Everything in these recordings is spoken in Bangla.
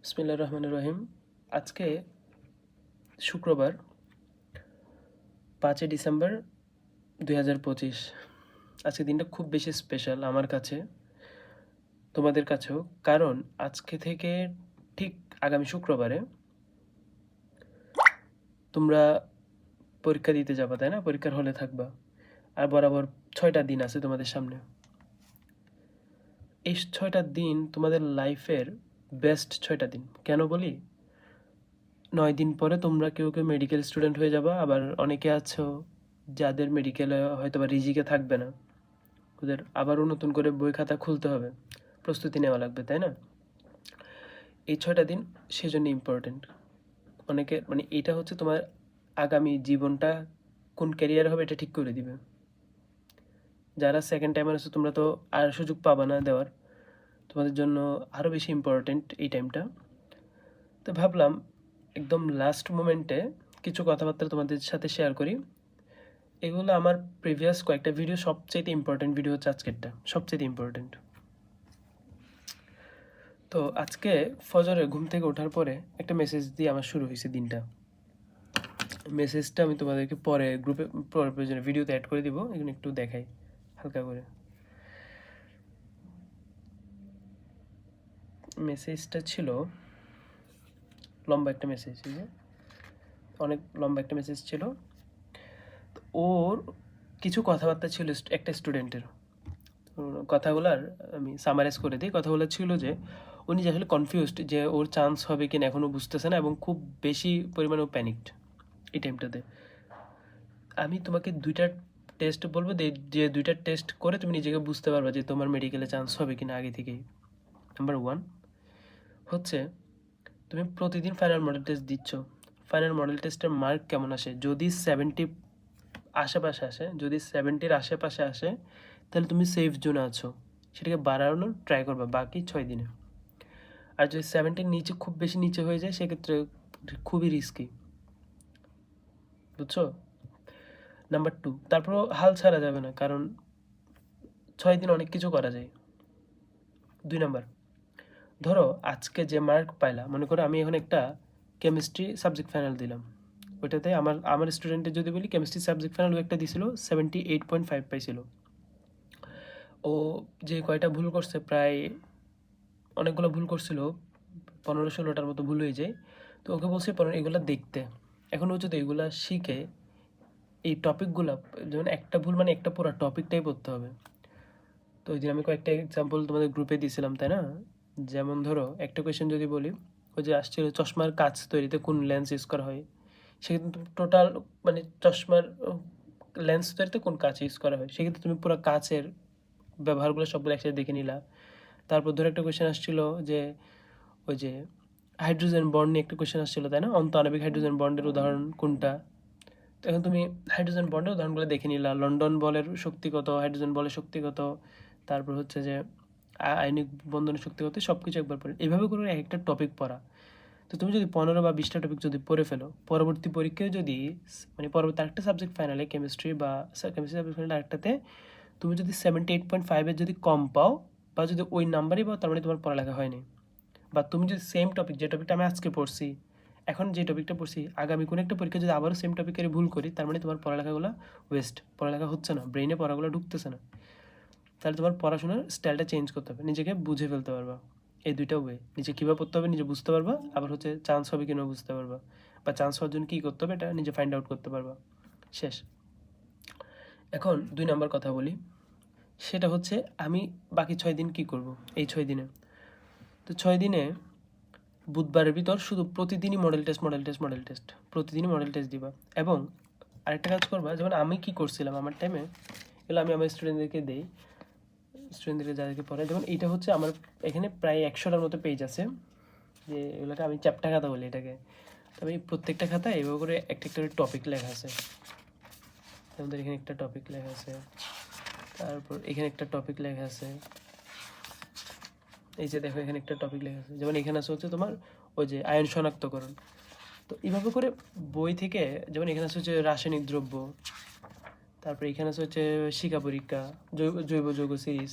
বিসমিল্লাহির রহমানির রহিম। আজকে শুক্রবার 5 ডিসেম্বর 2025। আজকে দিনটা খুব বেশি স্পেশাল আমার কাছে, তোমাদের কাছেও। কারণ আজকে থেকে ঠিক আগামী শুক্রবারে তোমরা পরীক্ষা দিতে যাবা, তাই না? পরীক্ষার হলে থাকবা। আর বরাবর 6টা দিন আছে তোমাদের সামনে। এই 6টা দিন তোমাদের লাইফের বেস্ট 6টা দিন। কেন বলি? 9 দিন পরে তোমরা কেউ কেউ মেডিকেল স্টুডেন্ট হয়ে যাবা, আবার অনেকে আছো যাদের মেডিকেলে হয়তো বা রিজিকে থাকবে না, ওদের আবারও নতুন করে বই খাতা খুলতে হবে, প্রস্তুতি নেওয়া লাগবে, তাই না? এই 6টা দিন সেজন্য ইম্পর্টেন্ট। অনেকে মানে এটা হচ্ছে তোমার আগামী জীবনটা কোন ক্যারিয়ার হবে এটা ঠিক করে দিবে। যারা সেকেন্ড টাইমার আছে তোমরা তো আর সুযোগ পাবা না দেওয়ার, তোমাদের জন্য আরও বেশি ইম্পর্টেন্ট এই টাইমটা। তো ভাবলাম একদম লাস্ট মোমেন্টে কিছু কথাবার্তা তোমাদের সাথে শেয়ার করি। এগুলো আমার প্রিভিয়াস কয়েকটা ভিডিও, সবচেয়ে ইম্পর্টেন্ট ভিডিও হচ্ছে আজকেরটা, সবচেয়ে ইম্পর্টেন্ট। তো আজকে ফজরে ঘুম থেকে ওঠার পরে একটা মেসেজ দিয়ে আমার শুরু হয়েছে দিনটা। মেসেজটা আমি তোমাদেরকে পরে গ্রুপে পরে প্রয়োজনে ভিডিওতে অ্যাড করে দিব, এখানে একটু দেখাই হালকা করে। মেসেজটা ছিল লম্বা একটা মেসেজ, অনেক লম্বা একটা মেসেজ ছিল। ওর কিছু কথাবার্তা ছিল একটা স্টুডেন্টের। কথাগুলার আমি সামারাইজ করে দিই। কথাগুলো ছিল যে উনি যে আসলে কনফিউজড যে ওর চান্স হবে কিনা এখনও বুঝতেছে না, এবং খুব বেশি পরিমাণে ও প্যানিকড এই টাইমটাতে। আমি তোমাকে দুইটা টেস্ট বলবো, যে দুইটা টেস্ট করে তুমি নিজেকে বুঝতে পারবা যে তোমার মেডিকেলে চান্স হবে কিনা আগে থেকেই। নাম্বার 1 হচ্ছে তুমি প্রতিদিন ফাইনাল মডেল টেস্ট দিচ্ছ। ফাইনাল মডেল টেস্টের মার্ক কেমন আসে? যদি 70 আশেপাশে আসে, যদি 70-র আশেপাশে আসে, তাহলে তুমি সেফ জোনে আছো, সেটাকে বাড়ানোর ট্রাই করবা বাকি 6 দিনে। আর যদি 70-র নিচে, খুব বেশি নিচে হয়ে যায়, সেক্ষেত্রে খুবই রিস্কি, বুঝছো? নাম্বার 2, তারপরও হাল ছাড়া যাবে না, কারণ 6 দিন অনেক কিছু করা যায়। 2 নাম্বার, ধরো আজকে যে মার্ক পাইলা, মনে করো আমি এখন একটা কেমিস্ট্রি সাবজেক্ট ফাইনাল দিলাম, ওইটাতে আমার আমার স্টুডেন্টের যদি বলি, কেমিস্ট্রি সাবজেক্ট ফাইনাল ও একটা দিছিল, 78.5 পাইছিল। ও যে কয়টা ভুল করছে, প্রায় অনেকগুলো ভুল করছিল, 15-16টার মতো ভুল হয়ে যায়। তো ওকে বলছি এগুলো দেখতে। এখন ও যদি এগুলো শিখে, এই টপিকগুলো, যেমন একটা ভুল মানে একটা পুরো টপিকটাই পড়তে হবে। তো ওই দিন আমি কয়েকটা এক্সাম্পল তোমাদের গ্রুপে দিয়েছিলাম, তাই না? যেমন ধরো একটা কোয়েশ্চেন যদি বলি, ওই যে আসছিল চশমার কাঁচ তৈরিতে কোন লেন্স ইউজ করা হয়, সেক্ষেত্রে টোটাল মানে চশমার লেন্স তৈরিতে কোন কাঁচ ইউজ করা হয়, সেক্ষেত্রে তুমি পুরো কাঁচের ব্যবহারগুলো সবগুলো একসাথে দেখে নিলা। তারপর ধরো একটা কোয়েশ্চেন আসছিল যে ওই যে হাইড্রোজেন বন্ড নিয়ে একটা কোয়েশ্চেন আসছিল, তাই না? অন্তঃআণবিক হাইড্রোজেন বন্ডের উদাহরণ কোনটা? তো এখন তুমি হাইড্রোজেন বন্ডের উদাহরণগুলো দেখে নিলা, লন্ডন বলের শক্তি কত, হাইড্রোজেন বলের শক্তি কত, তারপর হচ্ছে যে আয়নিক বন্ধনের শক্তি কত, সব কিছু একবার পড়ে। এইভাবে করে এক একটা টপিক পড়া। তো তুমি যদি 15 বা 20টা টপিক যদি পড়ে ফেলো, পরবর্তী পরীক্ষায় যদি মানে পরবর্তী আরেকটা সাবজেক্ট ফাইনালে কেমিস্ট্রি সাবজেক্ট ফাইনালে আরেকটাতে তুমি যদি 78.5-এর যদি কম পাও, বা যদি ওই নাম্বারই পাও, তার মানে তোমার পড়ালেখা হয়নি। বা তুমি যদি সেম টপিক, যে টপিকটা আমি আজকে পড়ছি, এখন যে টপিকটা পড়ছি, আগামী কোনো একটা পরীক্ষা যদি আবারও সেম টপিকের ভুল করি, তার মানে তোমার পড়ালেখাগুলো ওয়েস্ট, পড়ালেখা হচ্ছে না, ব্রেনে পড়াগুলো ঢুকতেছে না। তাহলে তোমার পড়াশোনার স্টাইলটা চেঞ্জ করতে হবে, নিজেকে বুঝে ফেলতে পারবা। এই দুইটা ওয়ে, নিজে কীভাবে পড়তে হবে নিজে বুঝতে পারবা, আবার হচ্ছে চান্স হবে কিনা বুঝতে পারবা, বা চান্স হওয়ার জন্য কী করতে হবে এটা নিজে ফাইন্ড আউট করতে পারবা। শেষ। এখন 2 নাম্বার কথা বলি, সেটা হচ্ছে আমি বাকি 6 দিন কী করব এই 6 দিনে। তো 6 দিনে বুধবারের ভিতর শুধু প্রতিদিনই মডেল টেস্ট, প্রতিদিনই মডেল টেস্ট দিবা। এবং আরেকটা কাজ করবা, যেমন আমি কি করছিলাম আমার টাইমে, এগুলো আমি আমার স্টুডেন্টদেরকে দিই, স্টুডেন্টদেরকে যাদেরকে পড়াই। যেমন এইটা হচ্ছে আমার এখানে প্রায় 100টার মতো পেজ আছে, যে এগুলোকে আমি চ্যাপ্টার খাতা বলি এটাকে। তবে এই প্রত্যেকটা খাতায় এভাবে করে একটা একটা করে টপিক লেখা আছে। আমাদের এখানে একটা টপিক লেখা আছে, তারপর এখানে একটা টপিক লেখা আছে, এই যে দেখো এখানে একটা টপিক লেখা আছে। যেমন এখানে আছে হচ্ছে তোমার ওই যে আয়ন শনাক্তকরণ। তো এইভাবে করে বই থেকে, যেমন এখানে আছে হচ্ছে রাসায়নিক দ্রব্য, তারপরে এখানে আছে হচ্ছে শিখা পরীক্ষা, জৈব যৌগ সিরিজ,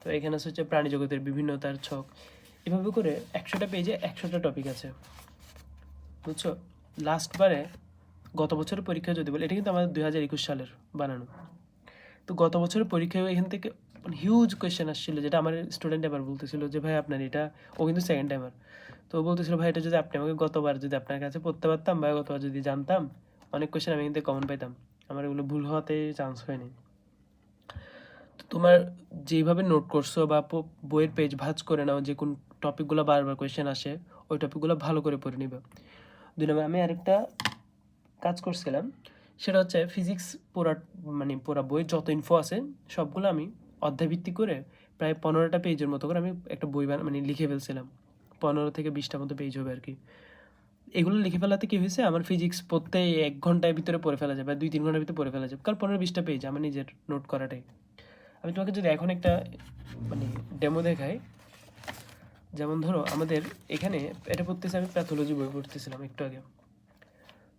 তো এখানে আছে হচ্ছে প্রাণী জগতের বিভিন্নতার ছক। এভাবে করে 100টা পেজে 100টা টপিক আছে, বুঝছো? লাস্টবারে গত বছরের পরীক্ষা যদি বলি, এটা কিন্তু আমাদের 2021 সালের বানানো। তো গত বছরের পরীক্ষায় এখান থেকে হিউজ কোয়েশ্চেন আসছিল, যেটা আমার স্টুডেন্ট এবার বলতেছিল যে ভাই আপনার এটা, ও কিন্তু সেকেন্ড টাইমার, তো ও বলতেছিল ভাই এটা যদি আপনি আমাকে গতবার যদি আপনার কাছে পড়তে পারতাম বা গতবার যদি জানতাম, অনেক কোয়েশ্চেন আমি কিন্তু কমন পাইতাম, আমার এগুলো ভুল হওয়াতে চান্স হয়নি। তো তোমার যেইভাবে নোট করছো বা বইয়ের পেজ ভাঁজ করে নাও, যে কোন টপিকগুলো বারবার কোয়েশ্চেন আসে ওই টপিকগুলো ভালো করে পড়ে নিবে। 2 নম্বর, আমি আরেকটা কাজ করছিলাম, সেটা হচ্ছে ফিজিক্স পুরা বইয়ের যত ইনফো আছে সবগুলো আমি অধ্যায়ভিত্তিক করে প্রায় 15টা পেজের মতো করে আমি একটা বই লিখে ফেলছিলাম। 15 থেকে 20টা মতো পেজ হবে আর কি। এগুলো লিখে ফেলাতে কি হয়েছে, আমার ফিজিক্স পড়তে 1 ঘন্টার ভিতরে পড়ে ফেলা যায় বা 2-3 ঘন্টার ভিতরে পড়ে ফেলা যায়, কারণ 15-20টা পেজ আমার নিজের নোট করাটাই। আমি তোমাকে যদি এখন একটা ডেমো দেখাই, যেমন ধরো আমাদের এখানে এটা পড়তেছে, আমি প্যাথোলজি বই পড়তেছিলাম একটু আগে,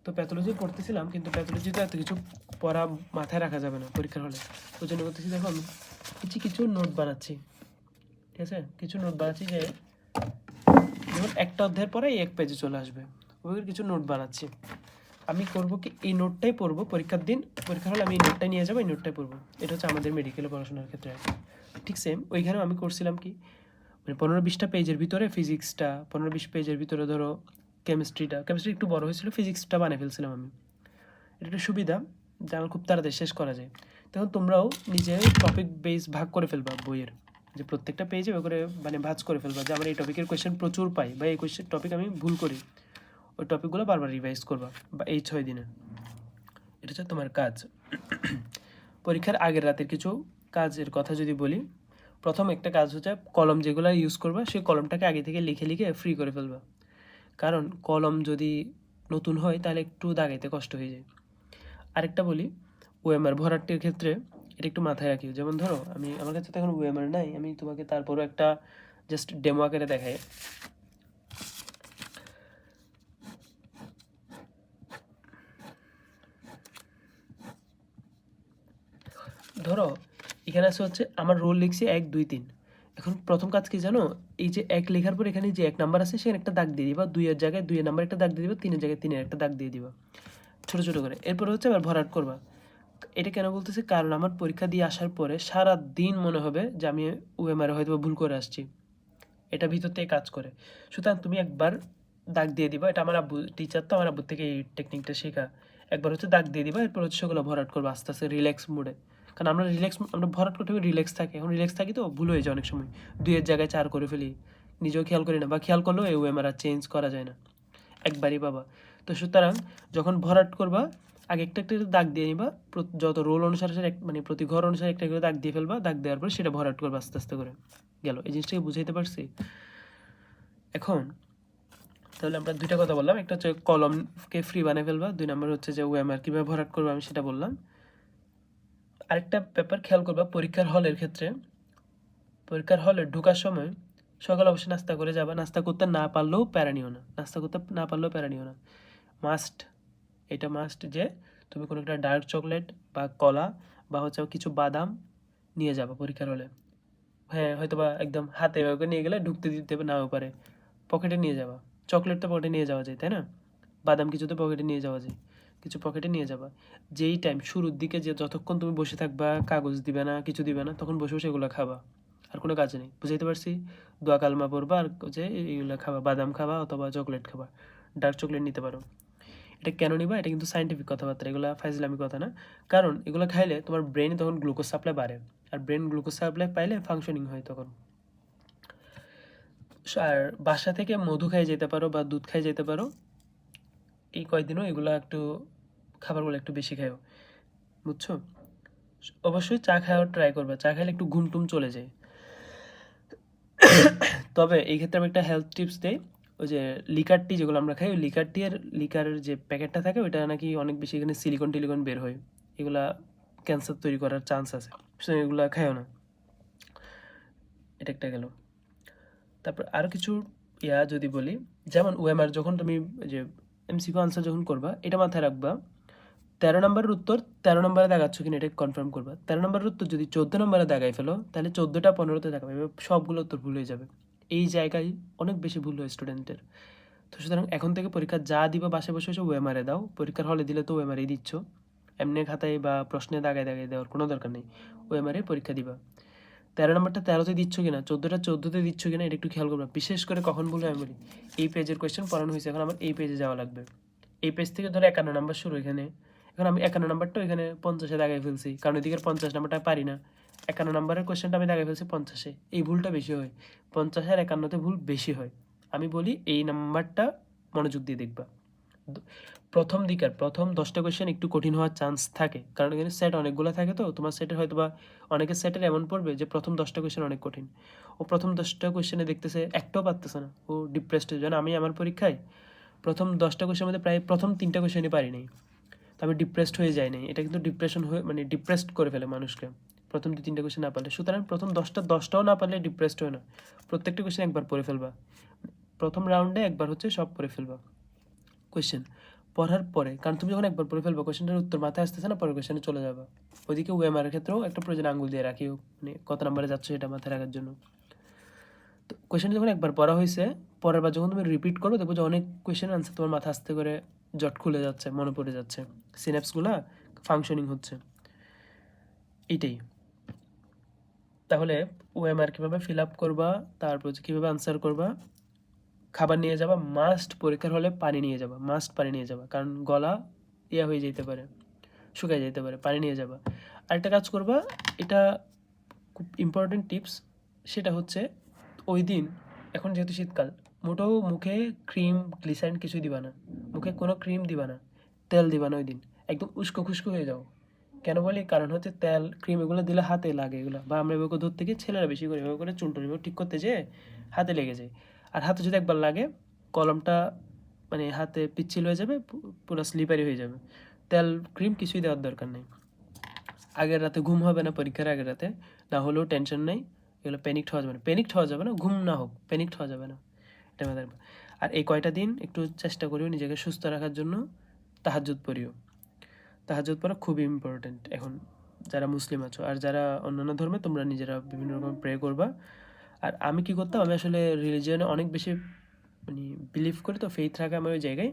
তো প্যাথোলজি পড়তেছিলাম, কিন্তু প্যাথোলজিতে এত কিছু পড়া মাথায় রাখা যাবে না পরীক্ষার হলে, ওই জন্য করতেছি দেখো আমি কিছু নোট বানাচ্ছি, ঠিক আছে? কিছু নোট বানাচ্ছি যে যেমন একটা অধ্যায়ের পরে 1 পেজে চলে আসবে, ওই কিছু নোট বানাচ্ছি। আমি করবো কি, এই নোটটাই পড়বো পরীক্ষার দিন, পরীক্ষার হলে আমি এই নোটটাই নিয়ে যাবো, এই নোটটাই পড়বো। এটা হচ্ছে আমাদের মেডিকেলে পড়াশোনার ক্ষেত্রে আর কি। ঠিক সেম ওইখানেও আমি করছিলাম কি, 15-20টা পেজের ভিতরে ফিজিক্সটা, 15-20 পেজের ভিতরে ধরো কেমিস্ট্রি একটু বড় হয়েছিল, ফিজিক্সটা বানিয়ে ফেলছিলাম আমি। এটা একটা সুবিধা যে আমার খুব তাড়াতাড়ি শেষ করা যায়। তখন তোমরাও নিজে টপিক বেস ভাগ করে ফেলবা বইয়ের, যে প্রত্যেকটা পেজে করে ভাঁজ করে ফেলবা, যে আমার এই টপিকের কোয়েশ্চেন প্রচুর পাই বা এই টপিক আমি ভুল করি, ওই টপিকগুলো বারবার রিভাইজ করবা বা এই 6 দিনে। এটা হচ্ছে তোমার কাজ। পরীক্ষার আগের রাতের কিছু কাজের কথা যদি বলি, প্রথম একটা কাজ হচ্ছে কলম যেগুলো ইউজ করবা সেই কলমটাকে আগে থেকে লিখে লিখে ফ্রি করে ফেলবা, কারণ কলম যদি নতুন হয় তাহলে একটু দাগাইতে কষ্ট হয়ে যায়। আরেকটা বলি, ওএমআর ভরাটির ক্ষেত্রে এটা একটু মাথায় রাখিও। যেমন ধরো আমার কাছে তো এখন ওএমআর নাই, আমি তোমাকে তারপরও একটা জাস্ট ডেমো আকারে দেখাই। ধরো এখানে আছে হচ্ছে আমার রোল লিখছি 1 2 3। এখন প্রথম কাজ কি জানো, এই যে 1 লেখার পর এখানে যে 1 নাম্বার আছে সেখানে একটা দাগ দিয়ে দিবা, 2 এর জায়গায় 2 এর নাম্বার একটা দাগ দিয়ে দিবা, 3 এর জায়গায় 3 এর একটা দাগ দিয়ে দিবা ছোট ছোট করে। এরপর হচ্ছে আবার ভরাট করবা। এটা কেন বলতেছি, কারণ আমার পরীক্ষা দিয়ে আসার পরে সারা দিন মনে হবে যে আমি ওএমআর হয়তো ভুল করে আসছি, এটা ভিতর থেকে কাজ করে। সুতরাং তুমি একবার দাগ দিয়ে দিবা, এটা আমার আব্বু টিচার, তো আমার আব্বুর থেকে এই টেকনিকটা শেখা। একবার হচ্ছে দাগ দিয়ে দিবা, এরপর হচ্ছে সেগুলো ভরাট করবো আস্তে আস্তে রিল্যাক্স মোডে, কারণ আমরা ভরাট করতে হবে রিল্যাক্স থাকে, এখন রিল্যাক্স থাকি তো ভুল হয়ে যায় অনেক সময়, 2 এর জায়গায় 4 করে ফেলি, নিজেও খেয়াল করি না, বা খেয়াল করলেও এই ওএমআর আর চেঞ্জ করা যায় না, একবারই পাবা। তো সুতরাং যখন ভরাট করবা আগে একটা একটা দাগ দিয়ে নিবা, যত রোল অনুসারে প্রতি ঘর অনুসারে একটা করে দাগ দিয়ে ফেলবা, দাগ দেওয়ার পর সেটা ভরাট করবা আস্তে আস্তে করে। গেল, এই জিনিসটাকে বুঝাইতে পারছি? এখন তাহলে আমরা 2টা কথা বললাম, একটা হচ্ছে কলমকে ফ্রি বানিয়ে ফেলবা, 2 নম্বর হচ্ছে যে ওএমআর কীভাবে ভরাট করবো আমি সেটা বললাম। আরেকটা ব্যাপার খেয়াল করবা, পরীক্ষার হলের ক্ষেত্রে, পরীক্ষার হলে ঢোকার সময় সকালে অবশ্যই নাস্তা করে যাবা, নাস্তা করতে না পারলেও প্যারা নিও না, মাস্ট, এটা মাস্ট যে তুমি কোনো একটা ডার্ক চকলেট বা কলা বা হচ্ছে কিছু বাদাম নিয়ে যাবা পরীক্ষার হলে। হ্যাঁ, হয়তো বা একদম হাতে এভাবে নিয়ে গেলে ঢুকতে দিতে নাও পারে, পকেটে নিয়ে যাবা। চকলেট তো পকেটে নিয়ে যাওয়া যায়, তাই না? বাদাম কিছু তো পকেটে নিয়ে যাওয়া যায়, কিছু পকেটে নিয়ে যাবা। যেই টাইম শুরুর দিকে যে যতক্ষণ তুমি বসে থাকবা, কাগজ দিবে না, কিছু দিবে না, তখন বসে বসে এগুলো খাবা, আর কোনো কাজে নেই। বুঝাইতে পারছি? দোয়া কালমা পড়বা আর যে এইগুলো খাবা, বাদাম খাবা অথবা চকলেট খাবা, ডার্ক চকলেট নিতে পারো। এটা কেন নিবা, এটা কিন্তু সাইন্টিফিক কথাবার্তা, এগুলো ফাইজলামি কথা না। কারণ এগুলো খাইলে তোমার ব্রেনে তখন গ্লুকোজ সাপ্লাই বাড়ে, আর ব্রেন গ্লুকোজ সাপ্লাই পাইলে ফাংশনিং হয় তখন। আর বাসা থেকে মধু খাই যেতে পারো বা দুধ খাই যেতে পারো, এই কয়েকদিনও এগুলো একটু খাবারগুলো একটু বেশি খাও, বুঝছো? অবশ্যই চা খাওয়ার ট্রাই করবা, চা খাইলে একটু ঘুম টুম চলে যায়। তবে এই ক্ষেত্রে আমি একটা হেলথ টিপস দিই, ওই যে লিকার টি যেগুলো আমরা খাই, ওই লিকারের যে প্যাকেটটা থাকে ওইটা নাকি অনেক বেশি এখানে সিলিকন বের হয়, এগুলা ক্যান্সার তৈরি করার চান্স আছে, সুতরাং এগুলা খাইও না। এটা একটা গেল। তারপর আরও কিছু যদি বলি, যেমন ওএমআর যখন তুমি যে এমসিকিউ আনসার যখন করবা, এটা মাথায় রাখবা, 13 নম্বরের উত্তর 13 নম্বরে দাগাচ্ছ কিনা এটা কনফার্ম করবা। 13 নম্বরের উত্তর যদি 14 নম্বরে দাগাই ফেলো তাহলে 14টা 15তে দাগাবে, সবগুলো উত্তর ভুল হয়ে যাবে। এই জায়গায় অনেক বেশি ভুল হয় স্টুডেন্টের। তো সুতরাং এখন থেকে পরীক্ষা যা দিবা বাসায় বসে বসে ওএমআরে দাও। পরীক্ষার হলে দিলে তো ওএমআরই দিচ্ছ, এমনি খাতায় বা প্রশ্নে দাগায় দাগায় দেওয়ার কোনো দরকার নেই। ওএমআরে পরীক্ষা দিবা। 13 নম্বরটা 13তে দিচ্ছ কিনা, 14টা 14তে দিচ্ছ কিনা, এটা একটু খেয়াল করবা। বিশেষ করে কখন ভুল হয় আমি বলি, এই পেজের কোয়েশ্চেন পড়ানো হয়েছে, এখন আমার এই পেজে যাওয়া লাগবে। এই পেজ থেকে ধরো 51 নাম্বার শুরু এখানে, এখন আমি 51 নাম্বারটা এখানে 50-এ দাগাই ফেলছি, কারণ এদিকের 50 নাম্বারটা পারি না। 51 নাম্বারের কোয়েশ্চেনটা আমি দাগাই ফেলছি 50-এ, এই ভুলটা বেশি হয়। 50 আর 51তে ভুল বেশি হয়। আমি বলি এই নাম্বারটা মনোযোগ দিয়ে দেখবা। প্রথম 10টা কোয়েশ্চেন একটু কঠিন হওয়ার চান্স থাকে, কারণ এখানে সেট অনেকগুলো থাকে। তো তোমার সেটের হয়তো বা অনেকের সেটের এমন পড়বে যে প্রথম 10টা কোয়েশ্চেন অনেক কঠিন, ও প্রথম 10টা কোয়েশ্চেনে দেখতেছে একটাও পারতেছে না, ও ডিপ্রেসড হয়ে যায়। আমি আমার পরীক্ষায় প্রথম 10টা কোয়েশ্চেনের মধ্যে প্রায় প্রথম 3টা কোয়েশ্চেনই পারি নাই, তো আমি ডিপ্রেসড হয়ে যাই নাই। এটা কিন্তু ডিপ্রেশন হয়ে মানে ডিপ্রেসড করে ফেলে মানুষকে, প্রথম 2-3টা কোয়েশ্চেন না পারলে। সুতরাং প্রথম 10টাও না পারলে ডিপ্রেসড হয় না, প্রত্যেকটা কোয়েশ্চেন একবার পড়ে ফেলবা। প্রথম রাউন্ডে একবার হচ্ছে সব পড়ে ফেলবা কোয়েশ্চেন। পড়ার পরে, কারণ তুমি যখন একবার পড়ে ফেলবো কোয়েশ্চেনটার উত্তর মাথায় আসতেছে না, পরের কোয়েশ্চেনে চলে যাবে। ওইদিকে ওএমআর এর ক্ষেত্রেও একটা প্রয়োজন আঙ্গুল দিয়ে রাখি, মানে কত নাম্বারে যাচ্ছে এটা মাথায় রাখার জন্য। তো কোয়েশ্চেনটা যখন একবার পড়া হয়েছে, পরের বার যখন তুমি রিপিট করো দেখবো যে অনেক কোয়েশ্চেন আনসার তোমার মাথা আস্তে করে জট খুলে যাচ্ছে, মনে পড়ে যাচ্ছে, সিনাপসগুলা ফাংশনিং হচ্ছে। এইটাই। তাহলে ওএমআর কীভাবে ফিল আপ করবা, তারপর হচ্ছে কীভাবে আনসার করবা। খাবার নিয়ে যাবা মাস্ট, পরীক্ষার হলে পানি নিয়ে যাবা, মাস্ট পানি নিয়ে যাবা, কারণ গলা ইয়া হয়ে যেতে পারে, শুকায় যেতে পারে, পানি নিয়ে যাবা। আরেকটা কাজ করবা, এটা খুব ইম্পর্টেন্ট টিপস, সেটা হচ্ছে ওই দিন, এখন যেহেতু শীতকাল, মোটেও মুখে ক্রিম গ্লিসারিন কিছুই দিবা না, মুখে কোনো ক্রিম দিবা না, তেল দিবা না ওই দিন, একদম উস্কো খুস্কো হয়ে যাও। কেন বলি, কারণ হচ্ছে তেল ক্রিম এগুলো দিলে হাতে লাগে এগুলো, বা আমরা এভাবে ধরতে গিয়ে ছেলেরা বেশি করে এভাবে করে চুলটুল ঠিক করতে যেয়ে হাতে লেগে যায়। আর হাতে যদি একবার লাগে, কলমটা মানে হাতে পিচ্ছিল হয়ে যাবে, পুরো স্লিপারি হয়ে যাবে। তেল ক্রিম কিছুই দেওয়ার দরকার নেই। আগের রাতে ঘুম হবে না, পরীক্ষার আগের রাতে না হলেও টেনশন নেই, এগুলো প্যানিকড হওয়া যাবে না, প্যানিকড হওয়া যাবে না, ঘুম না হোক, প্যানিকড হওয়া যাবে না, এটা মাথায় রাখবে। আর এই কয়টা দিন একটু চেষ্টা করিও নিজেকে সুস্থ রাখার জন্য, তাহাজ্জুদ পড়িও। তাহাজ্জুদ পড়া খুবই ইম্পর্টেন্ট এখন, যারা মুসলিম আছো। আর যারা অন্যান্য ধর্মে, তোমরা নিজেরা বিভিন্ন রকম প্রে করবা। আর আমি কি করতাম, আমি আসলে রিলিজিয়নে অনেক বেশি মানে বিলিভ করি, তো ফেইথ রাখা আমার ওই জায়গায়।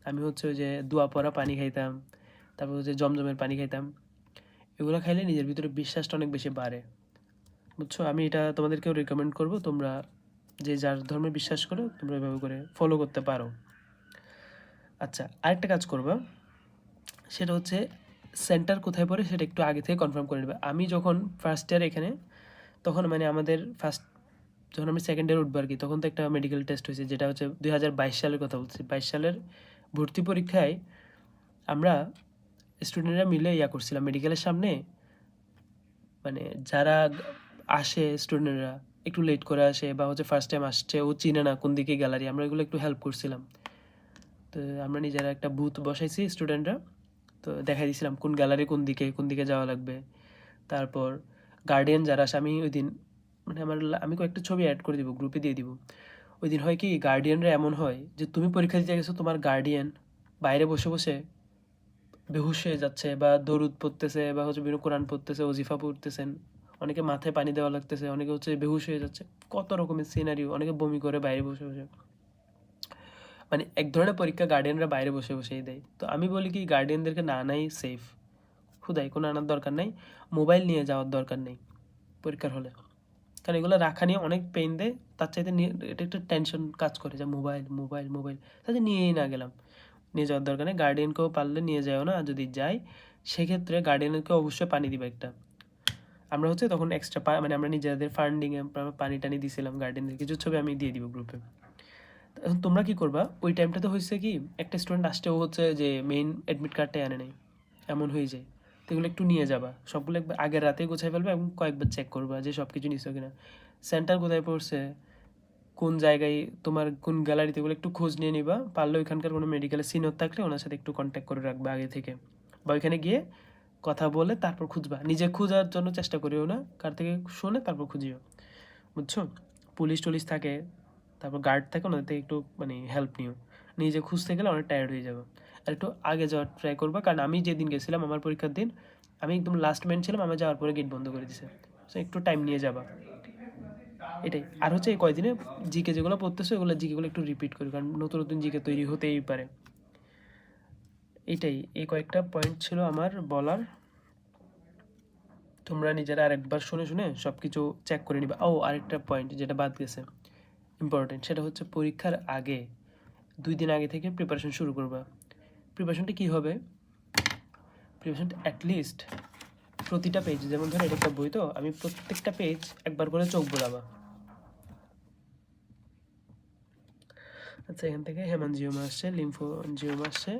আমি হচ্ছে ওই যে দোয়া পড়া পানি খাইতাম, তারপর হচ্ছে জমজমের পানি খাইতাম, এগুলো খাইলে নিজের ভিতরে বিশ্বাসটা অনেক বেশি বাড়ে, বুঝছো। আমি এটা তোমাদেরকেও রেকমেন্ড করবো, তোমরা যে যার ধর্মে বিশ্বাস করো তোমরা এভাবে করে ফলো করতে পারো। আচ্ছা, আরেকটা কাজ করবা, সেটা হচ্ছে সেন্টার কোথায় পড়ে সেটা একটু আগে থেকে কনফার্ম করে নেবে। আমি যখন ফার্স্ট ইয়ার এখানে, তখন মানে আমাদের যখন আমি সেকেন্ড ইয়ার উঠবো আর কি, তখন তো একটা মেডিকেল টেস্ট হয়েছে, যেটা হচ্ছে 2022 সালের কথা বলছি। 22 সালের ভর্তি পরীক্ষায় আমরা স্টুডেন্টরা মিলে করছিলাম মেডিকেলের সামনে, মানে যারা আসে স্টুডেন্টরা একটু লেট করে আসে, বা হচ্ছে ফার্স্ট টাইম আসছে, ও চিনে না কোন দিকে গ্যালারি, আমরা এগুলো একটু হেল্প করছিলাম। তো আমরা নিজেরা একটা বুথ বসাইছি স্টুডেন্টরা, তো দেখাই দিয়েছিলাম কোন গ্যালারি কোন দিকে যাওয়া লাগবে। তারপর গার্ডিয়ান যারা আসে, আমি ওই দিন মানে আমি কয়েকটা ছবি অ্যাড করে দিব, গ্রুপে দিয়ে দিব। ওই দিন হয় কি, গার্ডিয়ানরা এমন হয় যে তুমি পরীক্ষা দিতে গেছো, তোমার গার্ডিয়ান বাইরে বসে বসে বেহুশ হয়ে যাচ্ছে, বা দরুদ পড়তেছে, বা হচ্ছে বিভিন্ন কোরআন পড়তেছে, ওজিফা পড়তেছেন, অনেকে মাথায় পানি দেওয়া লাগতেছে, অনেকে হচ্ছে বেহুশ হয়ে যাচ্ছে, কত রকমের সিনারিও, অনেকে বমি করে বাইরে বসে বসে, মানে এক ধরনের পরীক্ষা গার্ডিয়ানরা বাইরে বসে বসেই দেয়। তো আমি বলি কি, গার্ডিয়ানদেরকে না আনাই সেফ, খুদাই কোনো আনার দরকার নেই, মোবাইল নিয়ে যাওয়ার দরকার নেই পরীক্ষার হলে, কারণ এগুলো রাখা নিয়ে অনেক পেইন দেয়। তার চাইতে এটা একটা টেনশন কাজ করে, যে মোবাইল মোবাইল মোবাইল, তাতে নিয়েই না গেলাম, নিয়ে যাওয়ার দরকার নেই। গার্ডিয়ানকেও পারলে নিয়ে যাও না, আর যদি যাই সেক্ষেত্রে গার্ডিয়ানকে অবশ্যই পানি দিবা একটা। আমরা হচ্ছে তখন এক্সট্রা মানে আমরা নিজেদের ফান্ডিংয়ে পানি টানি দিয়েছিলাম গার্ডিয়ানদের, কিছু ছবি আমি দিয়ে দিব গ্রুপে। এখন তোমরা কি করবা, ওই টাইমটাতে হয়েছে কি, একটা স্টুডেন্ট আসছে, ও হচ্ছে যে মেইন অ্যাডমিট কার্ডটাই আনে নাই, এমন হয়ে যায়। তো এগুলো একটু নিয়ে যাবা, সবগুলো একবার আগের রাতে গোছাই ফেলবে, এবং কয়েকবার চেক করবা যে সব কিছু নিছো কিনা, সেন্টার কোথায় পড়ছে, কোন জায়গায়, তোমার কোন গ্যালারিতে, এগুলো একটু খোঁজ নিয়ে নিবা। পারলে ওইখানকার কোনো মেডিকেলের সিনিয়র থাকলে ওনার সাথে একটু কন্ট্যাক্ট করে রাখবা আগে থেকে, বা ওইখানে গিয়ে কথা বলে তারপর খুঁজবা। নিজে খোঁজার জন্য চেষ্টা করিও না, কার থেকে শুনে তারপর খুঁজিও, বুঝছো। পুলিশ টুলিশ থাকে, তারপর গার্ড থাকে, ওনাদের থেকে একটু মানে হেল্প নিও। নিজে খুঁজতে গেলে অনেক টায়ার্ড হয়ে যাবে। আর একটু আগে যাওয়ার ট্রাই করবা, কারণ আমি যেদিন গেছিলাম আমার পরীক্ষার দিন, আমি একদম লাস্ট বেঞ্চ ছিলাম, আমার যাওয়ার পরে গেট বন্ধ করে দিছে, সো একটু টাইম নিয়ে যাবা। এটাই। আর হচ্ছে এই কয়দিনে জিকে যেগুলো পড়তেছো এগুলো জিকেগুলো একটু রিপিট করি, কারণ নতুন নতুন জিকে তৈরি হতেই পারে। এইটাই, এই কয়েকটা পয়েন্ট ছিল আমার বলার। তোমরা নিজেরা আরেকবার শুনে শুনে সব কিছু চেক করে নিবা। ও আরেকটা পয়েন্ট যেটা বাদ গেছে, ইম্পর্টেন্ট, সেটা হচ্ছে পরীক্ষার আগে 2 দিন আগে থেকে প্রিপারেশন শুরু করবা। প্রিপারেশনটা কী হবে? প্রিপারেশনটা অ্যাটলিস্ট প্রতিটা পেজ, যেমন ধরো এটা একটা বই, তো আমি প্রত্যেকটা পেজ একবার করে চোখ বোলাবা। আচ্ছা, এখান থেকে হেমানজিওমা আসছে, লিম্ফোজিওমা আসছে,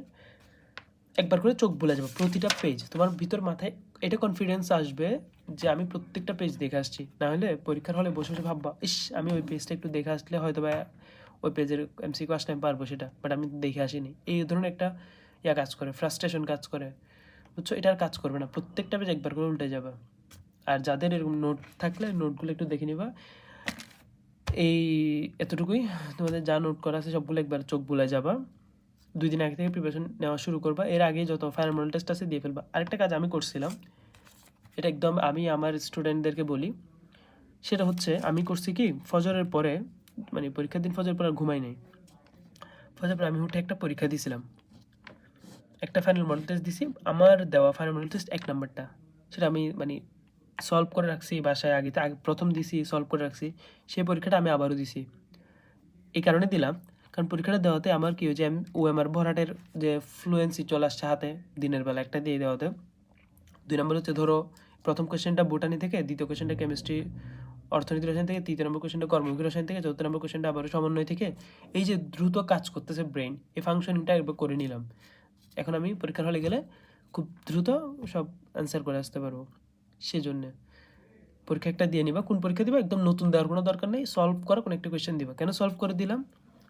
একবার করে চোখ বুলে যাবে প্রতিটা পেজ। তোমার ভিতর মাথায় এটা কনফিডেন্স আসবে যে আমি প্রত্যেকটা পেজ দেখে আসছি। না হলে পরীক্ষার হলে বসে বসে ভাববা, ইস আমি ওই পেজটা একটু দেখে আসলে হয়তো বা ওই পেজের এমসিকিউ আসলে আমি পারবো সেটা, বাট আমি দেখে আসিনি। এই ধরনের একটা কাজ করে, ফ্রাস্ট্রেশন কাজ করে, বুঝছো? এটা আর কাজ করবে না, প্রত্যেকটা পেজ একবার করে উল্টে যাবে। আর যাদের এরকম নোট থাকলে নোটগুলো একটু দেখে নিবা। এই এতটুকুই, তোমাদের যা নোট করা আছে সবগুলো একবার চোখ বুলে যাবা। 2 দিন আগে থেকে প্রিপারেশন নেওয়া শুরু করবা। এর আগে যত ফাইনাল মডেল টেস্ট আছে দিয়ে ফেলবা। আরেকটা কাজ আমি করছিলাম, এটা একদম আমি আমার স্টুডেন্টদেরকে বলি, সেটা হচ্ছে আমি করছি কি, ফজরের পরে, মানে পরীক্ষার দিন ফজরের পর আর ঘুমাই নাই। ফজরের পরে আমি উঠে একটা পরীক্ষা দিয়েছিলাম, একটা ফাইনাল মডেল টেস্ট দিছি। আমার দেওয়া ফাইনাল মডেল টেস্ট 1 নাম্বারটা, সেটা আমি মানে সলভ করে রাখছি বাসায়। আগে প্রথম দিছি, সলভ করে রাখছি। সেই পরীক্ষাটা আমি আবারও দিছি। এই কারণে দিলাম, কারণ পরীক্ষাটা দেওয়াতে আমার কী হয়েছে, আমি ওএমআর ভরাটের যে ফ্লুয়েন্সি চলে আসছে হাতে দিনের বেলা একটা দিয়ে দেওয়াতে। 2 নম্বর হচ্ছে ধরো প্রথম কোয়েশ্চেনটা বোটানি থেকে, দ্বিতীয় কোয়েশ্চেনটা কেমিস্ট্রি অর্থনীতি রসায়ন থেকে, তৃতীয় নম্বর কোয়েশ্চেনটা কর্মমুখী রসায়ন থেকে, চতুর্থ নম্বর কোয়েশ্চেনটা আবারও সমন্বয় থেকে। এই যে দ্রুত কাজ করতেছে ব্রেন, এই ফাংশনটা একবার করে নিলাম। এখন আমি পরীক্ষার হলে গেলে খুব দ্রুত সব অ্যান্সার করে আসতে পারবো। সেজন্যে পরীক্ষা একটা দিয়ে নিবা। কোন পরীক্ষা দিবা একদম নতুন দেওয়ার কোনো দরকার নেই, সলভ করা কোনো একটা কোয়েশ্চেন দিবা। কেন সলভ করে দিলাম?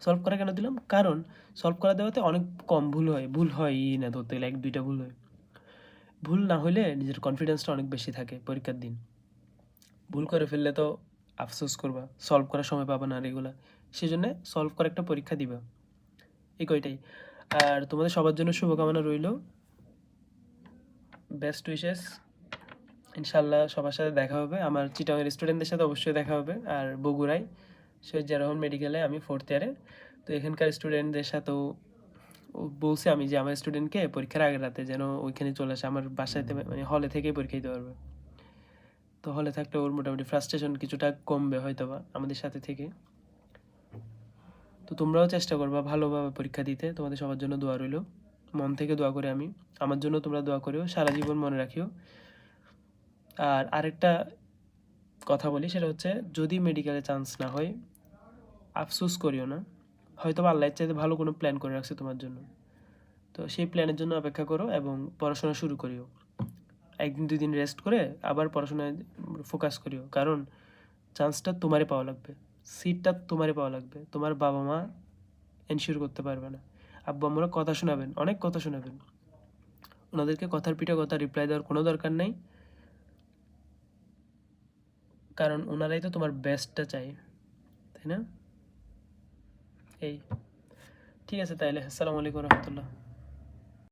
সলভ করা কেন দিলাম? কারণ সলভ করা দেওয়াতে অনেক কম ভুল হয়, ভুল হয়ই না ধরতে গেলে, 1-2টা ভুল হয়। ভুল না হলে নিজের কনফিডেন্সটা অনেক বেশি থাকে পরীক্ষার দিন। ভুল করে ফেললে তো আফসোস করবা, সলভ করার সময় পাবা না রেগুলার। সেই জন্যে সলভ করে একটা পরীক্ষা দিবা। এই কয়টাই। আর তোমাদের সবার জন্য শুভকামনা রইল, বেস্ট উইশেস। ইনশাল্লাহ সবার সাথে দেখা হবে, আমার চিটাগের স্টুডেন্টদের সাথে অবশ্যই দেখা হবে। আর বগুড়ায় শহীদ জিয়া রহমান মেডিকেলে আমি 4th ইয়ারে, তো এখানকার স্টুডেন্টদের সাথেও বলছি আমি যে আমার স্টুডেন্টকে পরীক্ষার আগের রাতে যেন ওইখানে চলে আসে, আমার বাসাতে মানে হলে থেকেই পরীক্ষা দিতে পারবে। তো হলে থাকলে ওর মোটামুটি ফ্রাস্ট্রেশন কিছুটা কমবে হয়তো বা আমাদের সাথে থেকে। তো তোমরাও চেষ্টা করবা ভালোভাবে পরীক্ষা দিতে, তোমাদের সবার জন্য দোয়া রইল, মন থেকে দোয়া করে আমি, আমার জন্য তোমরা দোয়া করিও, সারা জীবন মনে রাখিও। আর আরেকটা কথা বলি, সেটা হচ্ছে যদি মেডিকেলে চান্স না হয় আফসোস করিও না, হয়তো আল্লাহর চাইতে ভালো কোনো প্ল্যান করে রাখছে তোমার জন্য। তো সেই প্ল্যানের জন্য অপেক্ষা করো এবং পড়াশোনা শুরু করিও। 1-2 দিন রেস্ট করে আবার পড়াশোনায় ফোকাস করিও, কারণ চান্সটা তোমারই পাওয়া লাগবে, সিটটা তোমারই পাওয়া লাগবে। তোমার বাবা মা এনশিওর করতে পারবে না। আব্বু আম্মুরা কথা শোনাবেন, অনেক কথা শোনাবেন, ওনাদেরকে কথার পিঠে কথা রিপ্লাই দেওয়ার কোনো দরকার নেই, কারণ ওনারাই তো তোমার বেস্টটা চাই, তাই না? এই ঠিক আছে তাইলে, আসসালামু আলাইকুম রহমতুল্লাহ।